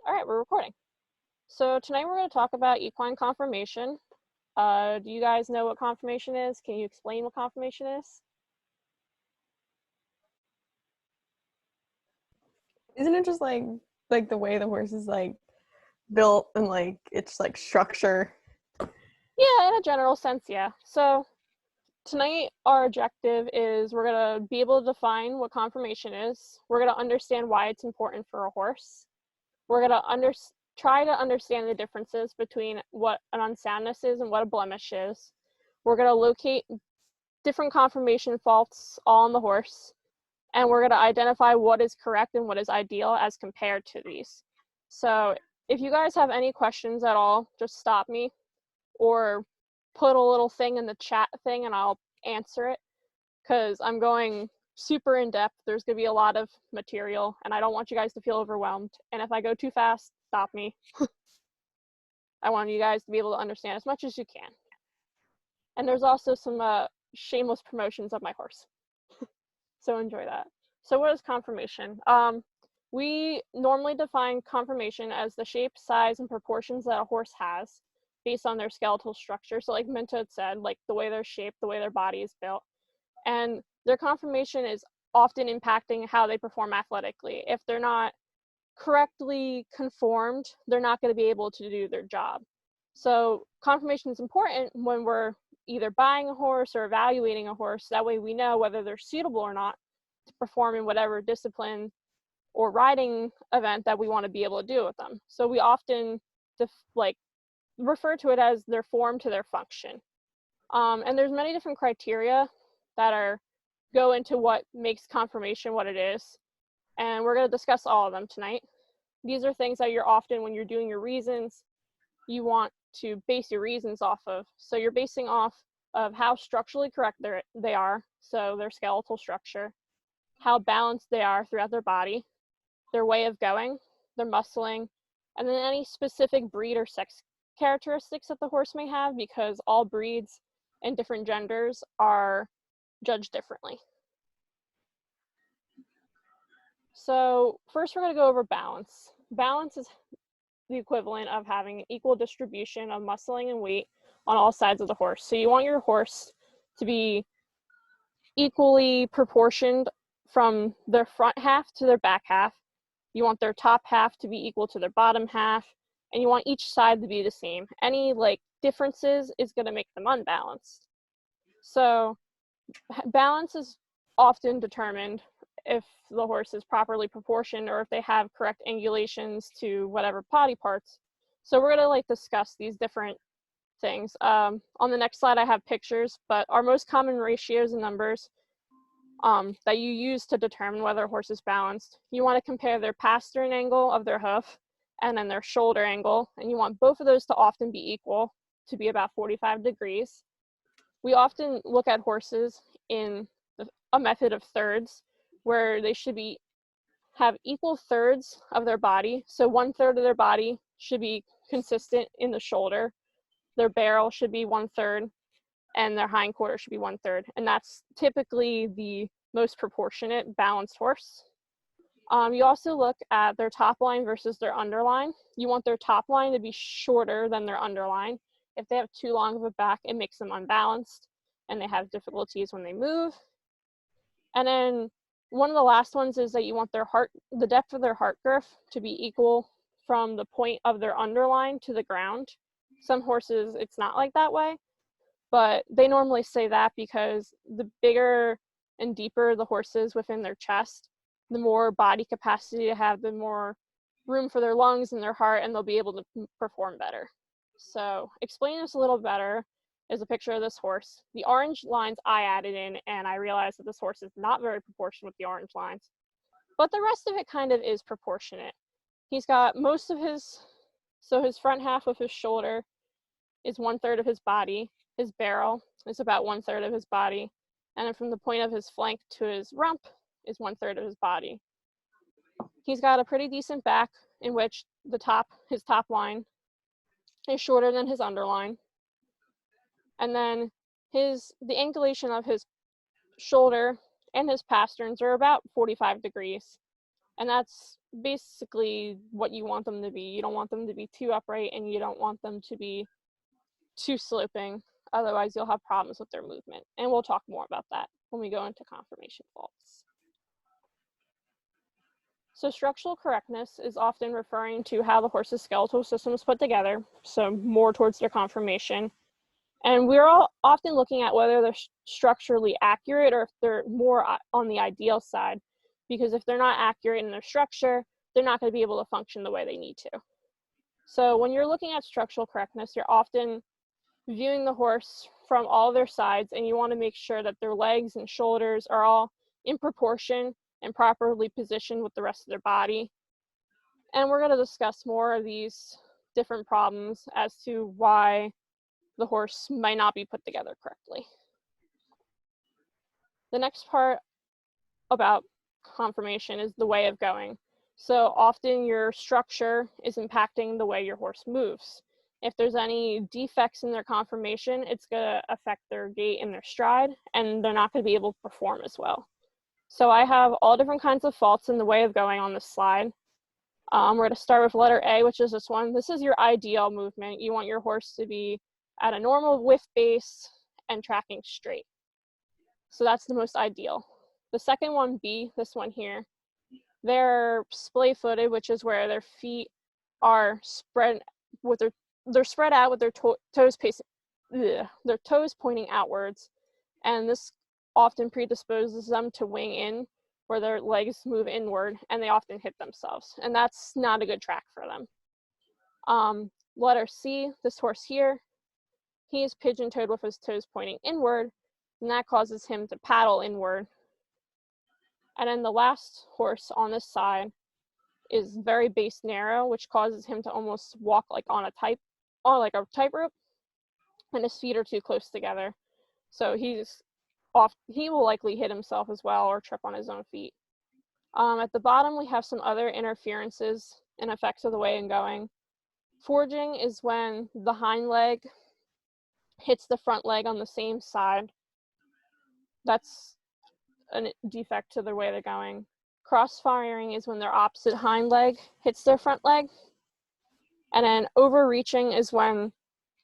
All right, we're recording. So tonight we're going to talk about equine conformation. Do you guys know what conformation is? Can you explain what conformation is? Isn't it just like the way the horse is like built and like its like structure? Yeah, in a general sense, yeah. So tonight our objective is we're going to be able to define what conformation is. We're going to understand why it's important for a horse. We're going to try to understand the differences between what an unsoundness is and what a blemish is. We're going to locate different conformation faults all on the horse, and we're going to identify what is correct and what is ideal as compared to these. So if you guys have any questions at all, just stop me or put a little thing in the chat thing and I'll answer it, because I'm going super in depth. There's going to be a lot of material and I don't want you guys to feel overwhelmed. And if I go too fast, stop me. I want you guys to be able to understand as much as you can. And there's also some shameless promotions of my horse. So enjoy that. So what is conformation? We normally define conformation as the shape, size, and proportions that a horse has based on their skeletal structure. So like Minta had said, like the way they're shaped, the way their body is built. And their conformation is often impacting how they perform athletically. If they're not correctly conformed, they're not going to be able to do their job. So conformation is important when we're either buying a horse or evaluating a horse. That way we know whether they're suitable or not to perform in whatever discipline or riding event that we want to be able to do with them. So we often refer to it as their form to their function. And there's many different criteria that go into what makes conformation what it is. And we're going to discuss all of them tonight. These are things that you're often, when you're doing your reasons, you want to base your reasons off of. So you're basing off of how structurally correct they are, so their skeletal structure, how balanced they are throughout their body, their way of going, their muscling, and then any specific breed or sex characteristics that the horse may have, because all breeds and different genders are judged differently. So first we're going to go over balance. Balance is the equivalent of having an equal distribution of muscling and weight on all sides of the horse. So you want your horse to be equally proportioned from their front half to their back half. You want their top half to be equal to their bottom half, and you want each side to be the same. Any differences is going to make them unbalanced. So balance is often determined if the horse is properly proportioned or if they have correct angulations to whatever body parts. So we're going to discuss these different things. On the next slide I have pictures, but our most common ratios and numbers that you use to determine whether a horse is balanced. You want to compare their pastern angle of their hoof and then their shoulder angle, and you want both of those to often be equal, to be about 45 degrees. We often look at horses in a method of thirds, where they should have equal thirds of their body. So 1/3 of their body should be consistent in the shoulder, their barrel should be 1/3, and their hindquarter should be 1/3. And that's typically the most proportionate balanced horse. You also look at their top line versus their underline. You want their top line to be shorter than their underline. If they have too long of a back, it makes them unbalanced and they have difficulties when they move. And then one of the last ones is that you want the depth of their heart girth to be equal from the point of their underline to the ground. Some horses, it's not like that way, but they normally say that because the bigger and deeper the horse is within their chest, the more body capacity they have, the more room for their lungs and their heart, and they'll be able to perform better. So explaining this a little better is a picture of this horse. The orange lines I added in, and I realized that this horse is not very proportionate with the orange lines, but the rest of it kind of is proportionate. He's got most of his front half of his shoulder is 1/3 of his body. His barrel is about 1/3 of his body. And then from the point of his flank to his rump is 1/3 of his body. He's got a pretty decent back, in which his top line is shorter than his underline. And then the angulation of his shoulder and his pasterns are about 45 degrees. And that's basically what you want them to be. You don't want them to be too upright, and you don't want them to be too sloping. Otherwise, you'll have problems with their movement. And we'll talk more about that when we go into conformation faults. So structural correctness is often referring to how the horse's skeletal system is put together, so more towards their conformation. And we're all often looking at whether they're structurally accurate or if they're more on the ideal side, because if they're not accurate in their structure, they're not going to be able to function the way they need to. So when you're looking at structural correctness, you're often viewing the horse from all their sides, and you want to make sure that their legs and shoulders are all in proportion and properly positioned with the rest of their body. And we're going to discuss more of these different problems as to why the horse might not be put together correctly. The next part about conformation is the way of going. So often your structure is impacting the way your horse moves. If there's any defects in their conformation, it's going to affect their gait and their stride, and they're not going to be able to perform as well. So I have all different kinds of faults in the way of going on this slide. We're going to start with letter A, which is this one. This is your ideal movement. You want your horse to be at a normal width base and tracking straight. So that's the most ideal. The second one, B, this one here, they're splay-footed, which is where their feet are spread with they're spread out with their toes pointing outwards, and this often predisposes them to wing in, where their legs move inward, and they often hit themselves, and that's not a good track for them. Letter C, this horse here, he is pigeon-toed with his toes pointing inward, and that causes him to paddle inward. And then the last horse on this side is very base narrow, which causes him to almost walk like on a tightrope, and his feet are too close together. So he will likely hit himself as well or trip on his own feet. At the bottom, we have some other interferences and effects of the way and going. Forging is when the hind leg hits the front leg on the same side. That's a defect to the way they're going. Cross-firing is when their opposite hind leg hits their front leg. And then overreaching is when,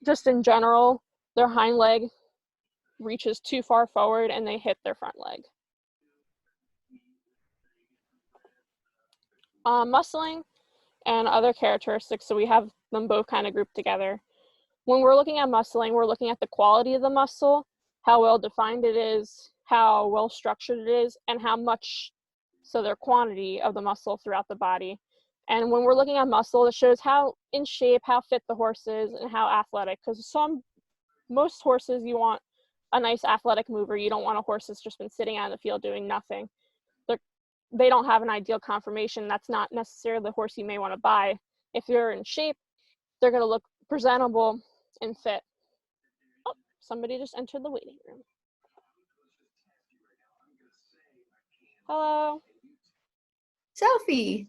just in general, their hind leg reaches too far forward and they hit their front leg. Muscling and other characteristics, so we have them both kind of grouped together. When we're looking at muscling, we're looking at the quality of the muscle, how well defined it is, how well structured it is, and how much, so their quantity of the muscle throughout the body. And when we're looking at muscle, it shows how in shape, how fit the horse is, and how athletic, because most horses, you want a nice athletic mover. You don't want a horse that's just been sitting out in the field doing nothing. They don't have an ideal conformation. That's not necessarily the horse you may want to buy. If they're in shape, they're going to look presentable and fit. Oh, somebody just entered the waiting room. Hello. Selfie.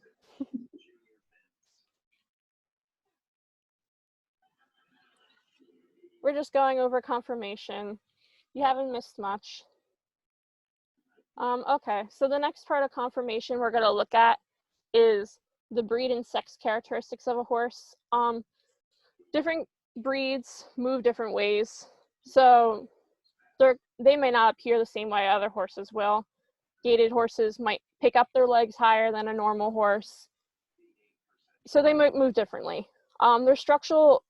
We're just going over conformation. You haven't missed much. Okay, so the next part of conformation we're going to look at is the breed and sex characteristics of a horse. Different breeds move different ways, so they may not appear the same way other horses will. Gaited horses might pick up their legs higher than a normal horse, so they might move differently. Their structural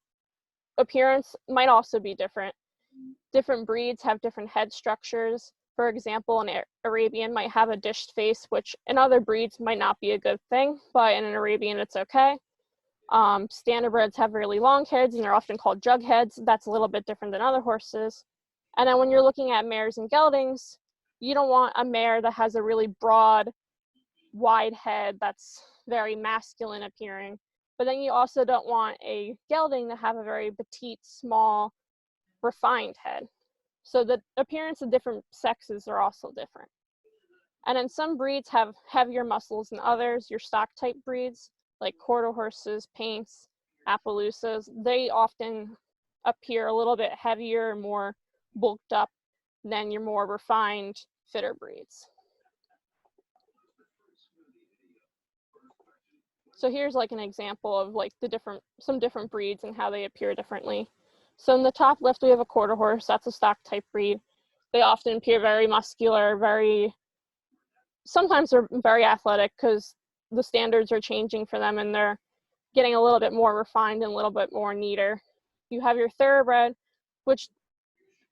appearance might also be different. Different breeds have different head structures. For example, an Arabian might have a dished face, which in other breeds might not be a good thing, but in an Arabian it's okay. Standardbreds have really long heads, and they're often called jug heads. That's a little bit different than other horses. And then when you're looking at mares and geldings, you don't want a mare that has a really broad, wide head that's very masculine appearing. But then you also don't want a gelding to have a very petite, small, refined head. So the appearance of different sexes are also different. And then some breeds have heavier muscles than others. Your stock type breeds, like quarter horses, paints, Appaloosas, they often appear a little bit heavier, more bulked up than your more refined, fitter breeds. So here's like an example of like some different breeds and how they appear differently. So in the top left, we have a quarter horse. That's a stock type breed. They often appear very muscular, sometimes they're very athletic because the standards are changing for them and they're getting a little bit more refined and a little bit more neater. You have your thoroughbred, which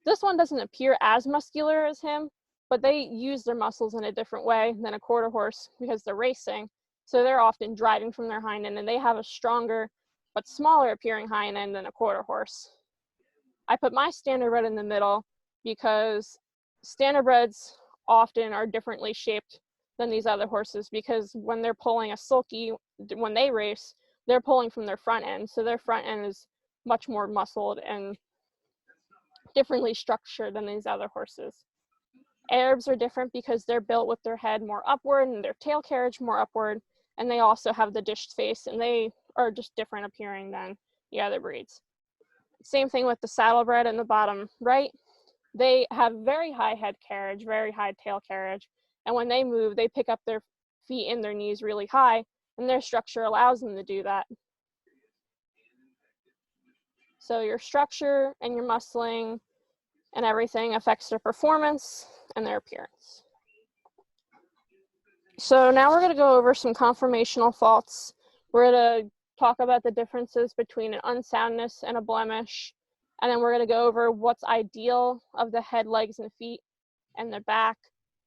this one doesn't appear as muscular as him, but they use their muscles in a different way than a quarter horse because they're racing. So they're often driving from their hind end and they have a stronger but smaller appearing hind end than a quarter horse. I put my standardbred in the middle because standardbreds often are differently shaped than these other horses because when they're pulling a sulky, when they race, they're pulling from their front end. So their front end is much more muscled and differently structured than these other horses. Arabs are different because they're built with their head more upward and their tail carriage more upward, and they also have the dished face, and they are just different appearing than the other breeds. Same thing with the saddlebred in the bottom right. They have very high head carriage, very high tail carriage, and when they move, they pick up their feet and their knees really high, and their structure allows them to do that. So your structure and your muscling and everything affects their performance and their appearance. So now we're going to go over some conformational faults. We're going to talk about the differences between an unsoundness and a blemish, and then we're going to go over what's ideal of the head, legs, and feet and the back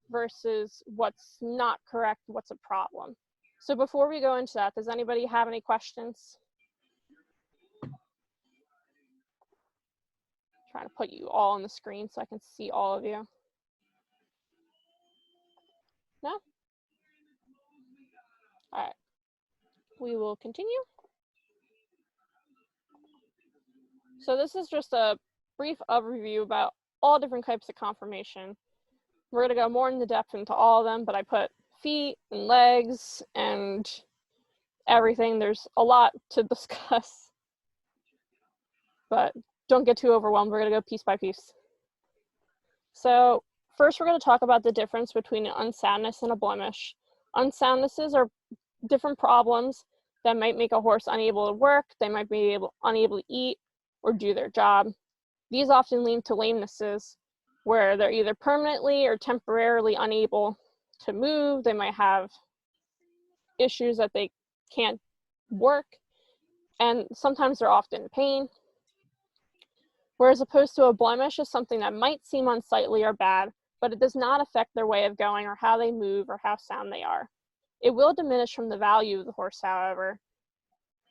versus what's not correct, what's a problem. So before we go into that, does anybody have any questions? Trying to put you all on the screen so I can see all of you. No? All right. We will continue. So this is just a brief overview about all different types of conformation. We're going to go more into depth into all of them, but I put feet and legs and everything. There's a lot to discuss, but don't get too overwhelmed. We're going to go piece by piece. So first, we're going to talk about the difference between an unsoundness and a blemish. Unsoundnesses are different problems that might make a horse unable to work. They might be unable to eat or do their job. These often lead to lamenesses where they're either permanently or temporarily unable to move. They might have issues that they can't work, and sometimes they're often in pain. Whereas opposed to a blemish is something that might seem unsightly or bad, but it does not affect their way of going or how they move or how sound they are. It will diminish from the value of the horse, however,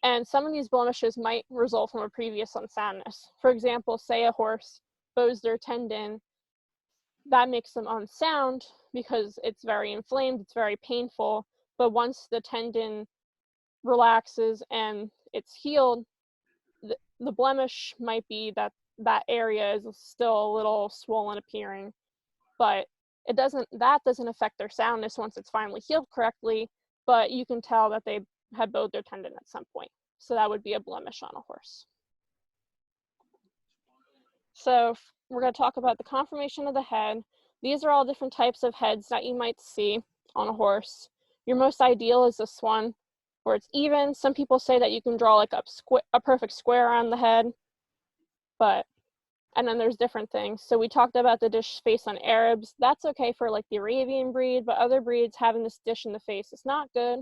and some of these blemishes might result from a previous unsoundness. For example, say a horse bows their tendon, that makes them unsound because it's very inflamed, it's very painful, but once the tendon relaxes and it's healed, the blemish might be that that area is still a little swollen appearing, but that doesn't affect their soundness once it's finally healed correctly, but you can tell that they had bowed their tendon at some point. So that would be a blemish on a horse. So we're going to talk about the conformation of the head. These are all different types of heads that you might see on a horse. Your most ideal is this one where it's even. Some people say that you can draw like a perfect square on the head, and then there's different things. So we talked about the dish face on Arabs. That's okay for like the Arabian breed, but other breeds having this dish in the face is not good.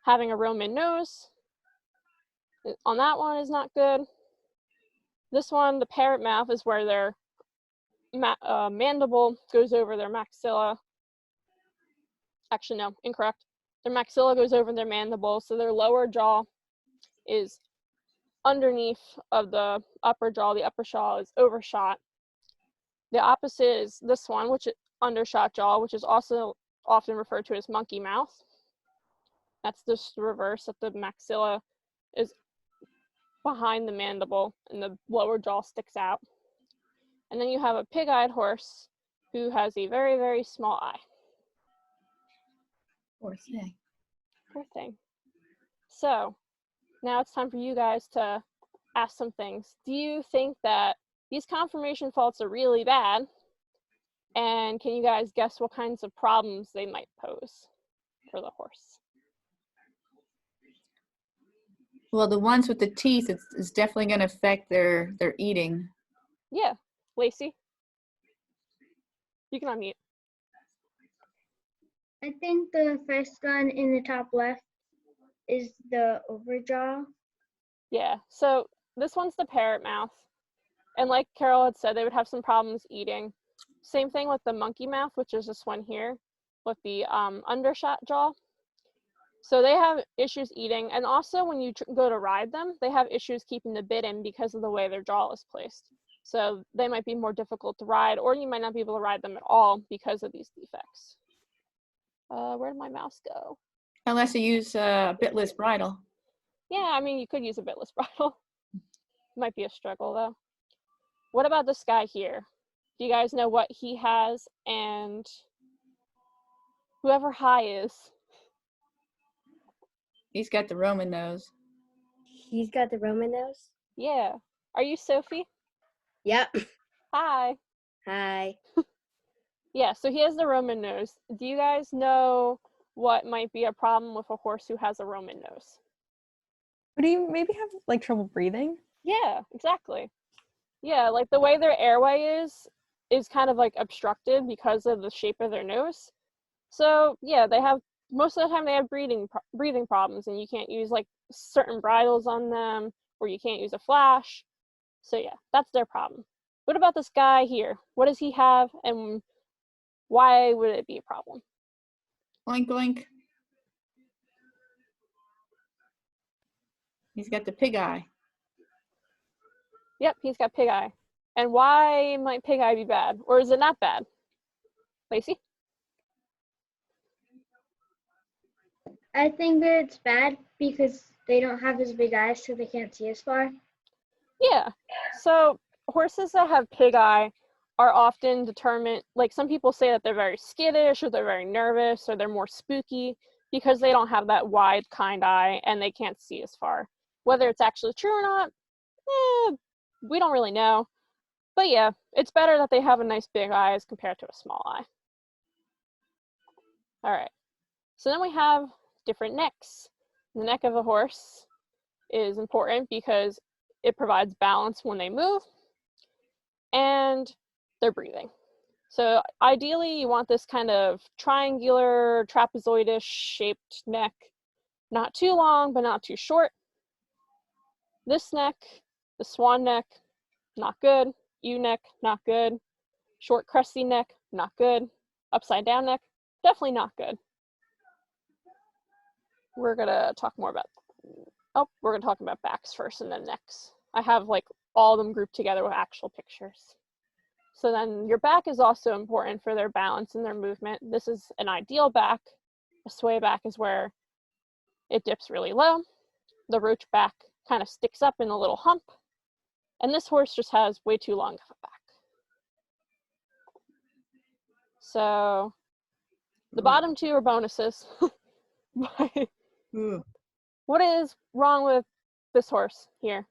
Having a Roman nose on that one is not good. This one, the parrot mouth, is where their mandible goes over their maxilla. Actually, no, incorrect. Their maxilla goes over their mandible, so their lower jaw is underneath of the upper jaw. The upper jaw is overshot. The opposite is this one, which is undershot jaw, which is also often referred to as monkey mouth. That's just the reverse, that the maxilla is behind the mandible and the lower jaw sticks out. And then you have a pig-eyed horse who has a very, very small eye. Poor thing. Poor thing. So now it's time for you guys to ask some things. Do you think that these conformation faults are really bad? And can you guys guess what kinds of problems they might pose for the horse? Well, the ones with the teeth, it's definitely going to affect their eating. Yeah. Lacey, you can unmute. I think the first one in the top left is the overjaw. Yeah. So this one's the parrot mouth. And like Carol had said, they would have some problems eating. Same thing with the monkey mouth, which is this one here with the undershot jaw. So they have issues eating. And also when you go to ride them, they have issues keeping the bit in because of the way their jaw is placed. So they might be more difficult to ride, or you might not be able to ride them at all because of these defects. Where did my mouse go? Unless you use a bitless bridle. Yeah, I mean, you could use a bitless bridle. Might be a struggle though. What about this guy here? Do you guys know what he has and whoever High is? He's got the Roman nose. He's got the Roman nose? Yeah. Are you Sophie? Yep. Hi. Hi. Yeah, so he has the Roman nose. Do you guys know what might be a problem with a horse who has a Roman nose? Would he maybe have like trouble breathing? Yeah, exactly. Yeah, like the way their airway is kind of like obstructed because of the shape of their nose. So yeah, they have most of the time they have breathing problems, and you can't use like certain bridles on them, or you can't use a flash. So yeah, that's their problem. What about this guy here? What does he have, and why would it be a problem? Oink, oink. He's got the pig eye. Yep, he's got pig eye. And why might pig eye be bad? Or is it not bad? Lacey? I think that it's bad because they don't have as big eyes, so they can't see as far. Yeah. So horses that have pig eye are often determined, like some people say that they're very skittish, or they're very nervous, or they're more spooky because they don't have that wide, kind eye and they can't see as far. Whether it's actually true or not, we don't really know. But yeah, it's better that they have a nice big eye as compared to a small eye. All right. So then we have different necks. The neck of a horse is important because it provides balance when they move and they're breathing. So ideally you want this kind of triangular, trapezoidish shaped neck, not too long, but not too short. This neck, the swan neck, not good. U neck, not good. Short crusty neck, not good. Upside down neck, definitely not good. We're gonna talk more about, we're gonna talk about backs first and then necks. I have like all of them grouped together with actual pictures. So then your back is also important for their balance and their movement. This is an ideal back. A sway back is where it dips really low. The roach back kind of sticks up in a little hump. And this horse just has way too long of a back. So the bottom two are bonuses. What is wrong with this horse here?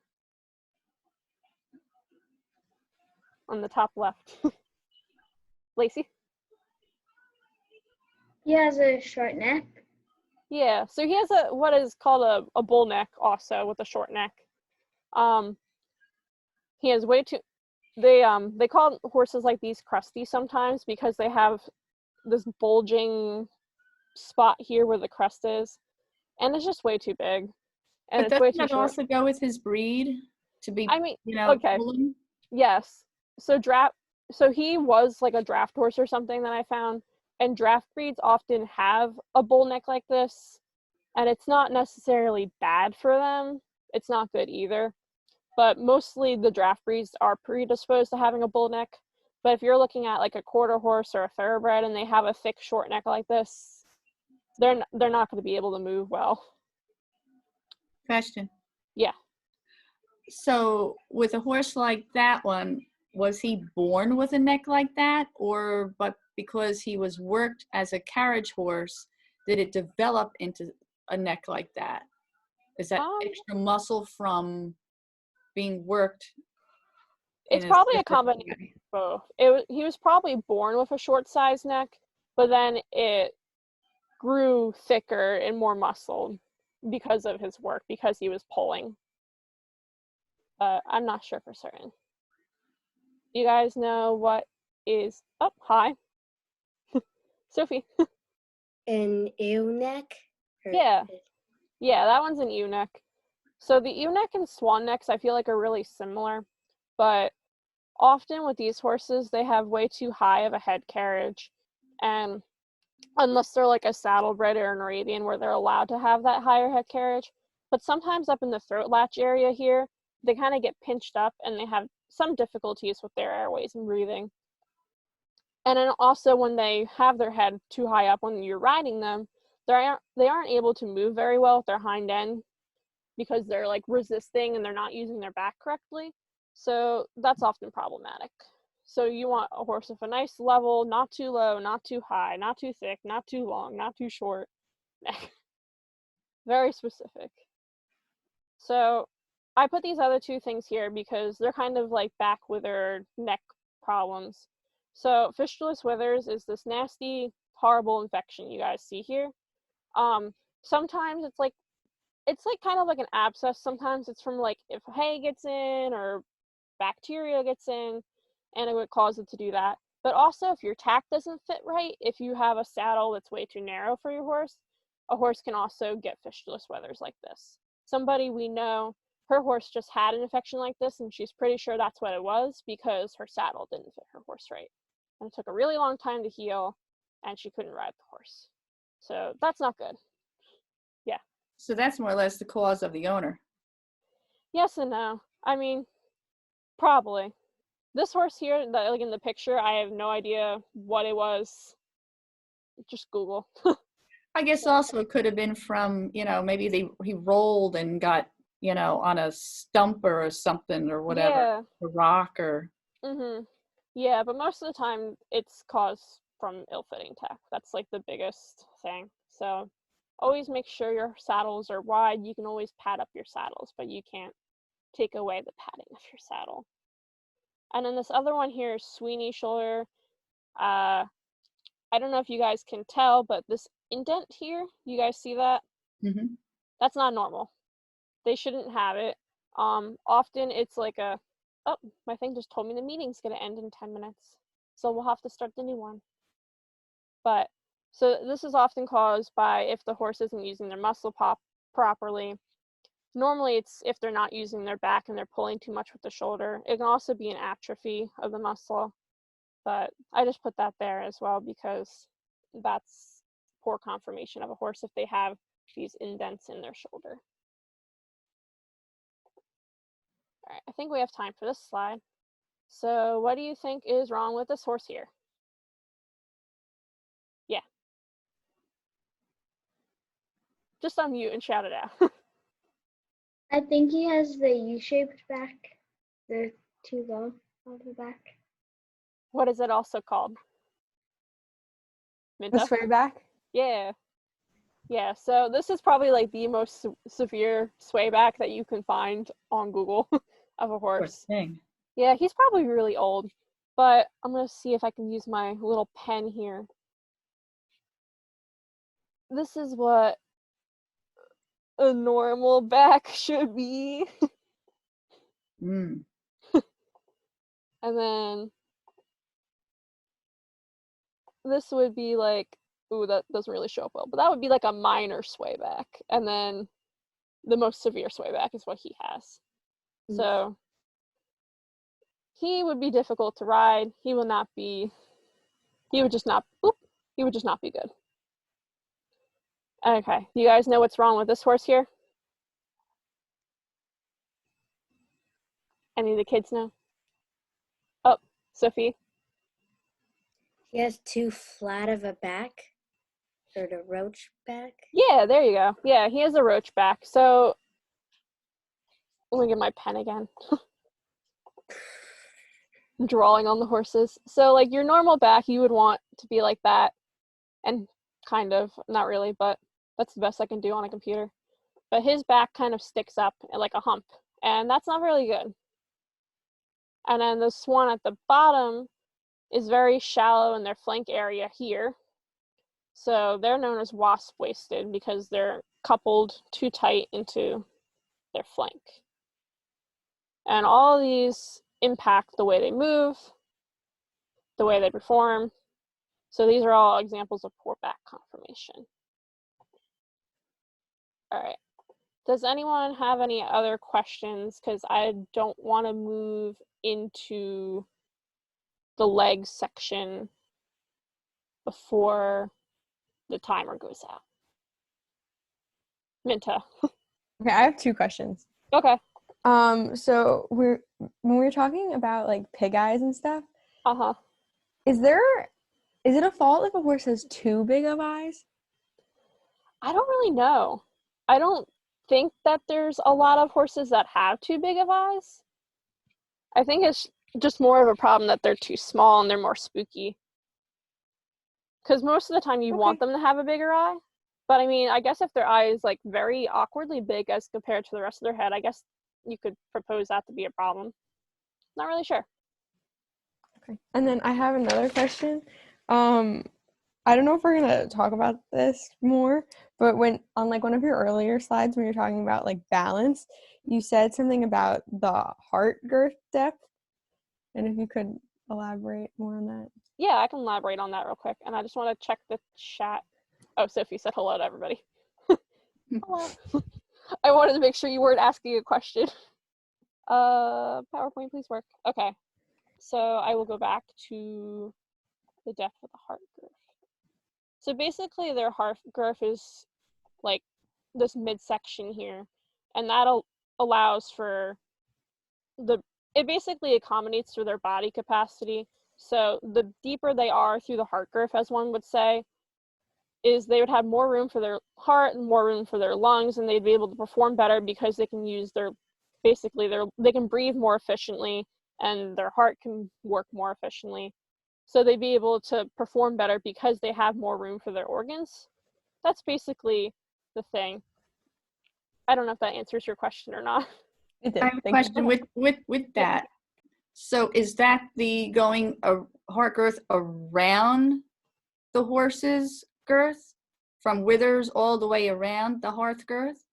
On the top left. Lacey? He has a short neck. Yeah, so he has what is called a bull neck also with a short neck. He has way too, they call horses like these crusty sometimes because they have this bulging spot here where the crest is, and it's just way too big. And But it's way doesn't too that short. also go with his breed to be, I mean, okay. Pulling? Yes. So he was like a draft horse or something that I found, and draft breeds often have a bull neck like this, and it's not necessarily bad for them. It's not good either. But mostly the draft breeds are predisposed to having a bull neck. But if you're looking at like a quarter horse or a thoroughbred and they have a thick short neck like this, they're not going to be able to move well. Question. Yeah. So with a horse like that one, was he born with a neck like that, or but because he was worked as a carriage horse, did it develop into a neck like that? Is that extra muscle from being worked? It's probably a combination of both. He was probably born with a short size neck, but then it grew thicker and more muscled because of his work, because he was pulling. But I'm not sure for certain. You guys know what is, oh, hi. Sophie. An ewe neck? Yeah. Yeah, that one's an ewe neck. So the ewe neck and swan necks I feel like are really similar, but often with these horses, they have way too high of a head carriage. And unless they're like a saddlebred or an Arabian where they're allowed to have that higher head carriage, but sometimes up in the throat latch area here, they kind of get pinched up and they have some difficulties with their airways and breathing. And then also when they have their head too high up when you're riding them, they aren't able to move very well with their hind end because they're like resisting and they're not using their back correctly. So that's often problematic. So you want a horse with a nice level, not too low, not too high, not too thick, not too long, not too short. Very specific. So I put these other two things here because they're kind of like back wither neck problems. So fistulous withers is this nasty, horrible infection you guys see here. Sometimes it's like kind of like an abscess. Sometimes it's from like if hay gets in or bacteria gets in, and it would cause it to do that. But also if your tack doesn't fit right, if you have a saddle that's way too narrow for your horse, a horse can also get fistulous withers like this. Somebody we know, her horse just had an infection like this, and she's pretty sure that's what it was because her saddle didn't fit her horse right. And it took a really long time to heal, and she couldn't ride the horse. So that's not good. Yeah. So that's more or less the cause of the owner. Yes and no. I mean, probably. This horse here, like in the picture, I have no idea what it was. Just Google. I guess also it could have been from, maybe he rolled and got, on a stump or something or whatever, Yeah. a rock or. Yeah, but most of the time it's caused from ill-fitting tack. That's like the biggest thing. So always make sure your saddles are wide. You can always pad up your saddles, but you can't take away the padding of your saddle. And then this other one here is Sweeney shoulder. I don't know if you guys can tell, but this indent here, you guys see that? Mm-hmm. That's not normal. They shouldn't have it. Often it's like oh, my thing just told me the meeting's gonna end in 10 minutes. So we'll have to start the new one. But, so this is often caused by if the horse isn't using their muscle pop properly. Normally it's if they're not using their back and they're pulling too much with the shoulder. It can also be an atrophy of the muscle. But I just put that there as well because that's poor conformation of a horse if they have these indents in their shoulder. All right, I think we have time for this slide. So what do you think is wrong with this horse here? Yeah. Just unmute and shout it out. I think he has the U-shaped back. They're too low on the back. What is it also called? The Minta? sway back? Yeah. Yeah, so this is probably like the most severe sway back that you can find on Google of a Poor horse. thing. Yeah, he's probably really old, but I'm gonna see if I can use my little pen here. This is what a normal back should be. Mm. And then this would be like, ooh, that doesn't really show up well, but that would be like a minor sway back. And then the most severe sway back is what he has. So he would be difficult to ride. He would just not be good. Okay, you guys know what's wrong with this horse here? Any of the kids know? Oh, Sophie? He has too flat of a back, or the roach back. Yeah, there you go. Yeah, he has a roach back. So let me get my pen again. Drawing on the horses. So like your normal back, you would want to be like that, and kind of, not really, but that's the best I can do on a computer. But his back kind of sticks up like a hump, and that's not really good. And then this one at the bottom is very shallow in their flank area here. So they're known as wasp waisted because they're coupled too tight into their flank. And all of these impact the way they move, the way they perform. So these are all examples of poor back conformation. All right. Does anyone have any other questions? Because I don't want to move into the legs section before the timer goes out. Minta. Okay, I have 2 questions. Okay. So when we're talking about like pig eyes and stuff, Uh-huh. is it a fault if a horse has too big of eyes? I don't really know. I don't think that there's a lot of horses that have too big of eyes. I think it's just more of a problem that they're too small and they're more spooky. Because most of the time you want them to have a bigger eye. But I mean, I guess if their eye is like very awkwardly big as compared to the rest of their head, I guess you could propose that to be a problem. Not really sure. Okay. And then I have another question. I don't know if we're gonna talk about this more, but when on like one of your earlier slides when you're talking about like balance, you said something about the heart girth depth. And if you could elaborate more on that. Yeah, I can elaborate on that real quick. And I just want to check the chat. Oh, Sophie said hello to everybody. Hello. I wanted to make sure you weren't asking a question. PowerPoint, please work. Okay. So I will go back to the depth of the heart girth. So basically their heart girth is like this midsection here, and that allows for it basically accommodates for their body capacity. So the deeper they are through the heart girth, as one would say, is they would have more room for their heart and more room for their lungs, and they'd be able to perform better because they can use they can breathe more efficiently and their heart can work more efficiently. So they'd be able to perform better because they have more room for their organs. That's basically the thing. I don't know if that answers your question or not. It did. I have a Thank you. question with that. So is that the going a heart girth around the horse's girth, from withers all the way around the heart girth?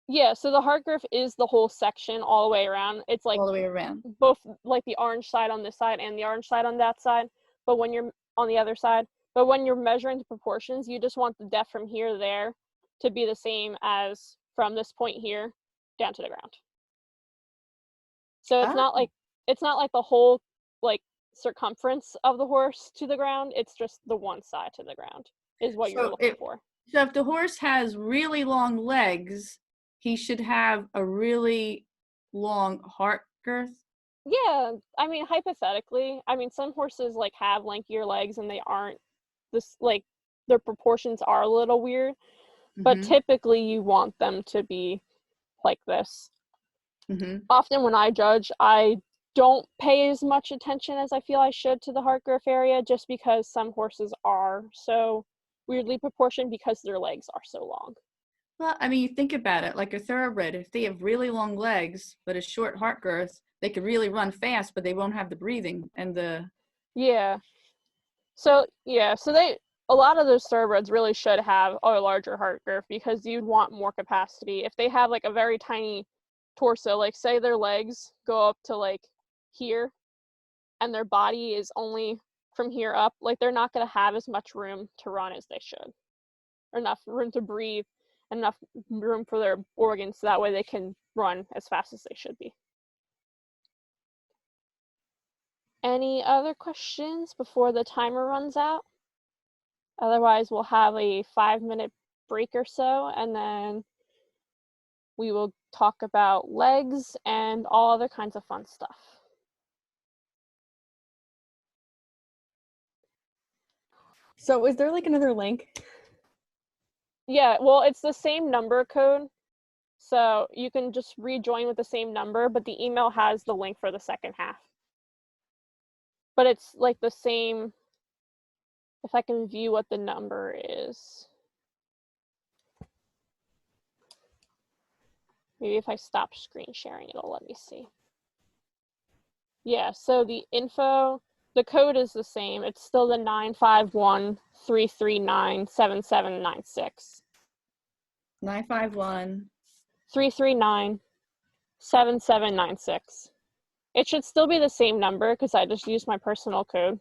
Yeah, so the heart girth is the whole section all the way around. It's like All the way around. both like the orange side on this side and the orange side on that side, but when you're on the other side, but when you're measuring the proportions, you just want the depth from here to there to be the same as from this point here down to the ground. So it's not like the whole like circumference of the horse to the ground, it's just the one side to the ground is what you're looking for. So if the horse has really long legs, he should have a really long heart girth? Yeah, I mean, hypothetically, I mean, some horses like have lankier legs and they aren't this like their proportions are a little weird, but typically you want them to be like this. Often when I judge, I don't pay as much attention as I feel I should to the heart girth area just because some horses are so weirdly proportioned because their legs are so long. Well, I mean, you think about it, like a thoroughbred, if they have really long legs but a short heart girth, they could really run fast, but they won't have the breathing and the... Yeah. So a lot of those thoroughbreds really should have a larger heart girth because you'd want more capacity. If they have like a very tiny torso, like say their legs go up to like here and their body is only from here up, like they're not going to have as much room to run as they should, or enough room to breathe, enough room for their organs so that way they can run as fast as they should be. Any other questions before the timer runs out? Otherwise, we'll have a 5-minute break or so, and then we will talk about legs and all other kinds of fun stuff. So is there like another link? Yeah, well, it's the same number code, so you can just rejoin with the same number, but the email has the link for the second half. But it's like the same, if I can view what the number is. Maybe if I stop screen sharing, it'll let me see. Yeah, so the code is the same. It's still the 951-339-7796. 951. 339 7796. It should still be the same number because I just used my personal code.